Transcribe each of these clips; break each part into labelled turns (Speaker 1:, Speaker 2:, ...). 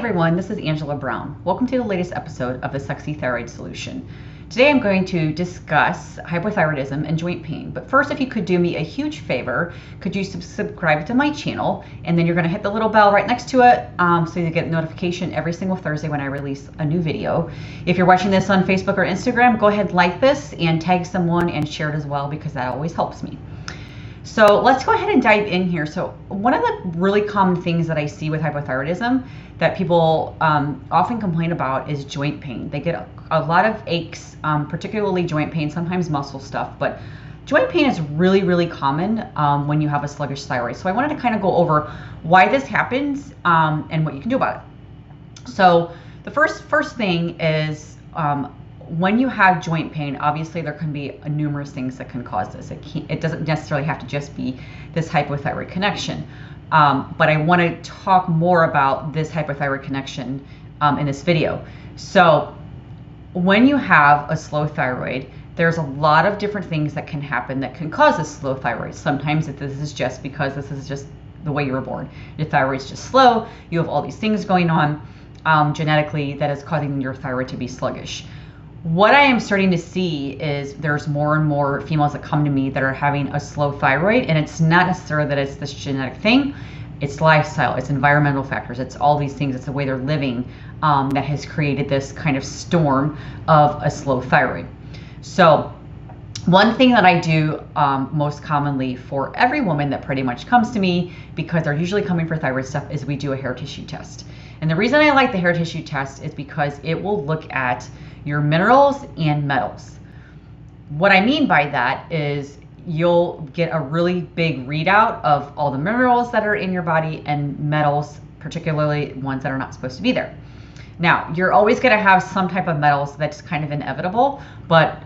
Speaker 1: everyone, this is Angela Brown. Welcome to the latest episode of the Sexy Thyroid Solution. Today I'm going to discuss hypothyroidism and joint pain. But first, if you could do me a huge favor, could you subscribe to my channel? And then you're going to hit the little bell right next to it so you get notification every single Thursday when I release a new video. If you're watching this on Facebook or Instagram, go ahead, like this and tag someone and share it as well, because that always helps me. So let's go ahead and dive in here. So one of the really common things that I see with hypothyroidism that people often complain about is joint pain. They get a lot of aches, particularly joint pain, sometimes muscle stuff, but joint pain is really, really common when you have a sluggish thyroid. So I wanted to kind of go over why this happens and what you can do about it. So the first thing is when you have joint pain, obviously there can be numerous things that can cause this. It doesn't necessarily have to just be this hypothyroid connection. But I want to talk more about this hypothyroid connection in this video. So when you have a slow thyroid, there's a lot of different things that can happen that can cause a slow thyroid. Sometimes this is just because this is just the way you were born. Your thyroid's just slow. You have all these things going on genetically that is causing your thyroid to be sluggish. What I am starting to see is there's more and more females that come to me that are having a slow thyroid, and it's not necessarily that it's this genetic thing. It's lifestyle, it's environmental factors, it's all these things, it's the way they're living that has created this kind of storm of a slow thyroid. So one thing that I do most commonly for every woman that pretty much comes to me, because they're usually coming for thyroid stuff, is we do a hair tissue test. And the reason I like the hair tissue test is because it will look at your minerals and metals. What I mean by that is you'll get a really big readout of all the minerals that are in your body and metals, particularly ones that are not supposed to be there. Now, you're always going to have some type of metals that's kind of inevitable, but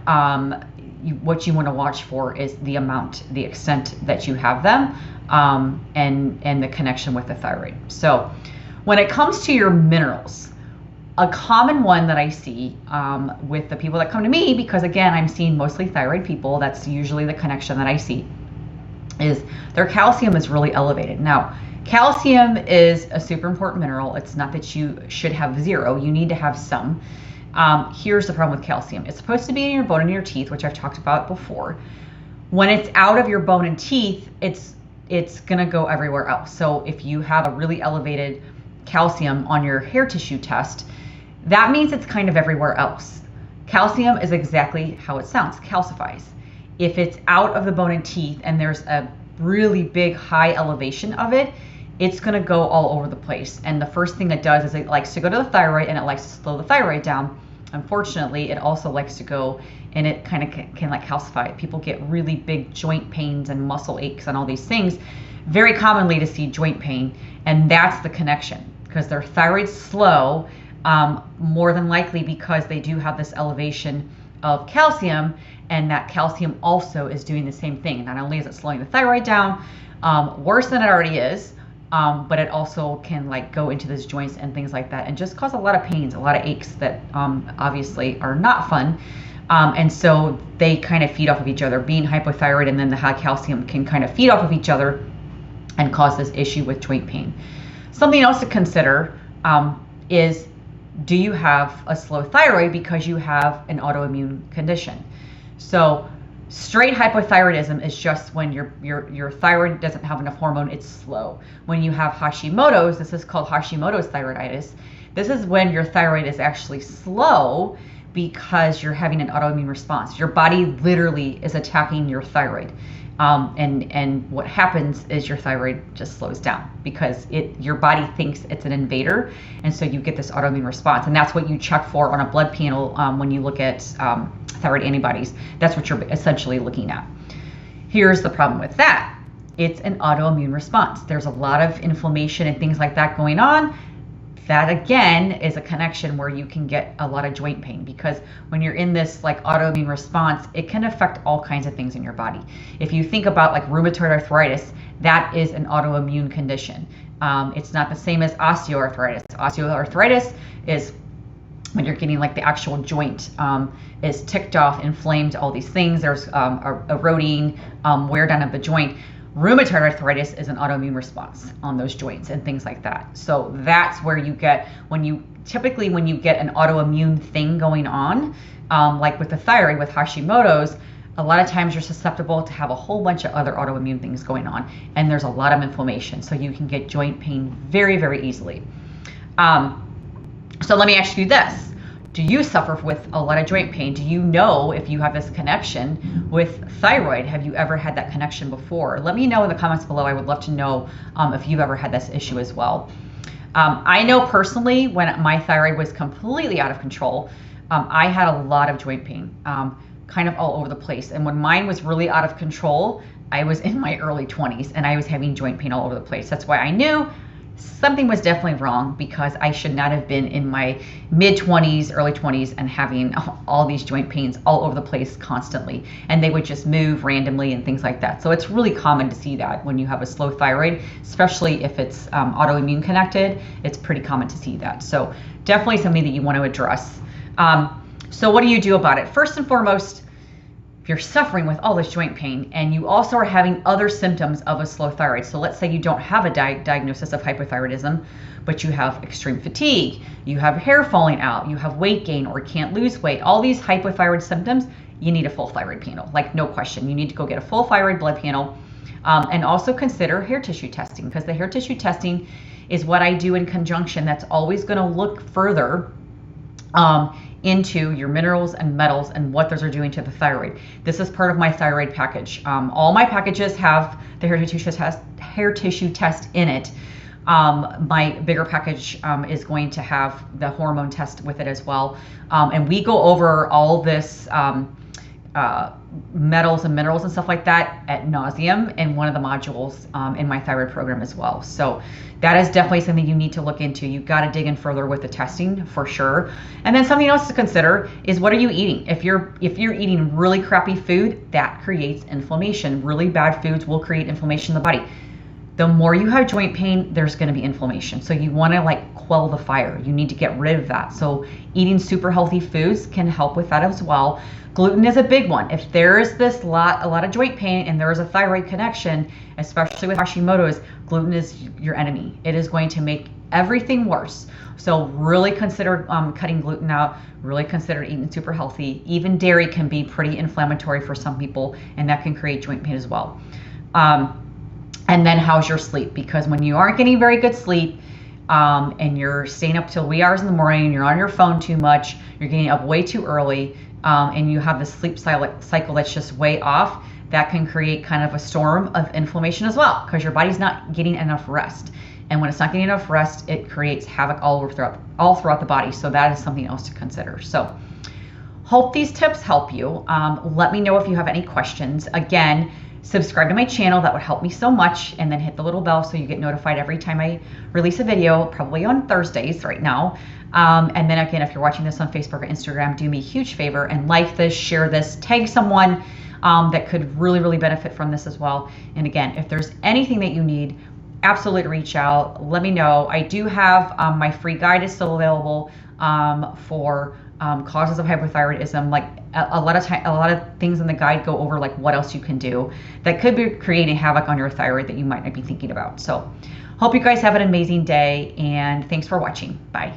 Speaker 1: what you want to watch for is the amount, the extent that you have them, and the connection with the thyroid. So when it comes to your minerals, a common one that I see with the people that come to me, because again, I'm seeing mostly thyroid people, that's usually the connection that I see, is their calcium is really elevated. Now, calcium is a super important mineral. It's not that you should have zero, you need to have some. Here's the problem with calcium. It's supposed to be in your bone and your teeth, which I've talked about before. When it's out of your bone and teeth, it's gonna go everywhere else. So if you have a really elevated calcium on your hair tissue test, that means it's kind of everywhere else. Calcium is exactly how it sounds, calcifies. If it's out of the bone and teeth and there's a really big high elevation of it, it's gonna go all over the place. And the first thing it does is it likes to go to the thyroid and it likes to slow the thyroid down. Unfortunately, it also likes to go and it kind of can like calcify. People get really big joint pains and muscle aches and all these things, very commonly to see joint pain. And that's the connection, because their thyroid's slow, more than likely because they do have this elevation of calcium, and that calcium also is doing the same thing. Not only is it slowing the thyroid down, worse than it already is, but it also can like go into those joints and things like that and just cause a lot of pains, a lot of aches that obviously are not fun. And so they kind of feed off of each other. Being hypothyroid and then the high calcium can kind of feed off of each other and cause this issue with joint pain. Something else to consider is, do you have a slow thyroid because you have an autoimmune condition? So straight hypothyroidism is just when your thyroid doesn't have enough hormone, it's slow. When you have Hashimoto's, this is called Hashimoto's thyroiditis. This is when your thyroid is actually slow because you're having an autoimmune response. Your body literally is attacking your thyroid. And what happens is your thyroid just slows down because your body thinks it's an invader, and so you get this autoimmune response. And that's what you check for on a blood panel when you look at thyroid antibodies. That's what you're essentially looking at. Here's the problem with that. It's an autoimmune response. There's a lot of inflammation and things like that going on. That again is a connection where you can get a lot of joint pain, because when you're in this like autoimmune response, it can affect all kinds of things in your body. If you think about like rheumatoid arthritis, that is an autoimmune condition. It's not the same as osteoarthritis. Osteoarthritis is when you're getting like the actual joint is ticked off, inflamed, all these things. There's eroding, wear down of the joint. Rheumatoid arthritis is an autoimmune response on those joints and things like that. So that's where you get, when you get an autoimmune thing going on, like with the thyroid, with Hashimoto's, a lot of times you're susceptible to have a whole bunch of other autoimmune things going on, and there's a lot of inflammation. So you can get joint pain very, very easily. So let me ask you this. Do you suffer with a lot of joint pain? Do you know if you have this connection with thyroid? Have you ever had that connection before? Let me know in the comments below. I would love to know if you've ever had this issue as well. I know personally, when my thyroid was completely out of control, I had a lot of joint pain, kind of all over the place. And when mine was really out of control, I was in my early 20s and I was having joint pain all over the place. That's why I knew something was definitely wrong, because I should not have been in my mid-20s, early 20s and having all these joint pains all over the place constantly. And they would just move randomly and things like that. So it's really common to see that when you have a slow thyroid, especially if it's autoimmune connected. It's pretty common to see that. So definitely something that you want to address. So what do you do about it? First and foremost, if you're suffering with all this joint pain and you also are having other symptoms of a slow thyroid, so let's say you don't have a diagnosis of hypothyroidism, but you have extreme fatigue, you have hair falling out, you have weight gain or can't lose weight, all these hypothyroid symptoms, you need a full thyroid panel, like no question. You need to go get a full thyroid blood panel, and also consider hair tissue testing, because the hair tissue testing is what I do in conjunction. That's always going to look further into your minerals and metals and what those are doing to the thyroid. This is part of my thyroid package. All my packages have the hair tissue test in it. My bigger package is going to have the hormone test with it as well. And we go over all this metals and minerals and stuff like that at nauseum in one of the modules in my thyroid program as well. So that is definitely something you need to look into. You've got to dig in further with the testing for sure. And then something else to consider is, what are you eating? If you're eating really crappy food, that creates inflammation. Really bad foods will create inflammation in the body. The more you have joint pain, there's going to be inflammation. So you want to like quell the fire. You need to get rid of that. So eating super healthy foods can help with that as well. Gluten is a big one. If there is a lot of joint pain and there is a thyroid connection, especially with Hashimoto's, gluten is your enemy. It is going to make everything worse. So really consider cutting gluten out. Really consider eating super healthy. Even dairy can be pretty inflammatory for some people, and that can create joint pain as well. And then how's your sleep? Because when you aren't getting very good sleep, and you're staying up till wee hours in the morning, you're on your phone too much, you're getting up way too early, and you have the sleep cycle that's just way off, that can create kind of a storm of inflammation as well, because your body's not getting enough rest. And when it's not getting enough rest, it creates havoc all throughout the body. So that is something else to consider. So hope these tips help you. Let me know if you have any questions. Again, subscribe to my channel. That would help me so much. And then hit the little bell so you get notified every time I release a video, probably on Thursdays right now. And then again, if you're watching this on Facebook or Instagram, do me a huge favor and like this, share this, tag someone that could really, really benefit from this as well. And again, if there's anything that you need, absolutely reach out. Let me know. I do have my free guide is still available for causes of hypothyroidism. Like a lot of things in the guide go over like what else you can do that could be creating havoc on your thyroid that you might not be thinking about. So hope you guys have an amazing day, and thanks for watching. Bye.